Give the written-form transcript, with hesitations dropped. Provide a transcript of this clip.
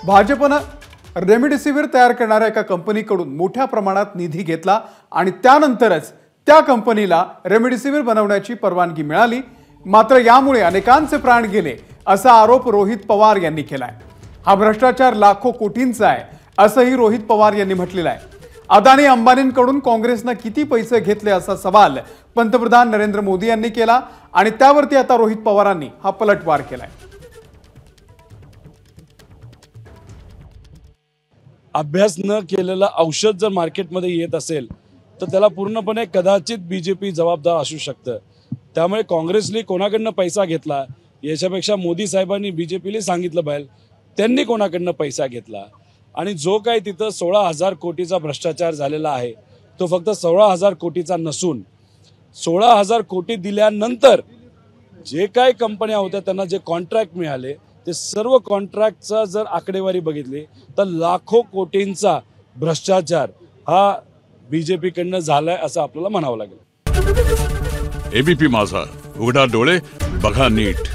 भाजपनं रेमडेसिवीर तयार करणाऱ्या एका कंपनीकडून मोठ्या प्रमाणात निधी घेतला आणि त्यानंतरच त्या कंपनीला रेमडेसिवीर बनवण्याची परवानगी मिळाली। मात्र यामुळे अनेकांचे प्राण गेले असा आरोप रोहित पवार यांनी केलाय। हा भ्रष्टाचार लाखो कोटींचा आहे असंही रोहित पवार यांनी म्हटलेलं आहे। अदानी अंबानींकडून काँग्रेसने किती पैसे घेतले असा सवाल पंतप्रधान नरेंद्र मोदी यांनी केला आणि त्यावरती आता रोहित पवारांनी हा पलटवार केलाय। अभ्यास न केलेलं औषध जर मार्केटमध्ये येत असेल तर त्याला पूर्णपणे कदाचित बीजेपी जबाबदार असू शकतं। त्यामुळे काँग्रेसने कोणाकडनं पैसा घेतला याच्यापेक्षा मोदी साहेबांनी बीजेपीला सांगितलं पाहिजे त्यांनी कोणाकडनं पैसा घेतला आणि जो काही तिथं 16,000 कोटीचा भ्रष्टाचार झालेला आहे तो फक्त 16,000 कोटीचा नसून 16,000 कोटी दिल्यानंतर जे काही कंपन्या होत्या त्यांना जे कॉन्ट्रॅक्ट मिळाले ते सर्व कॉन्ट्रॅक्टचा जर आकडेवारी बघितली तर लाखो कोटींचा भ्रष्टाचार हा बीजेपीकडनं झालाय असं आपल्याला म्हणावं लागेल। एबीपी माझा, उघडा डोळे बघा नीट।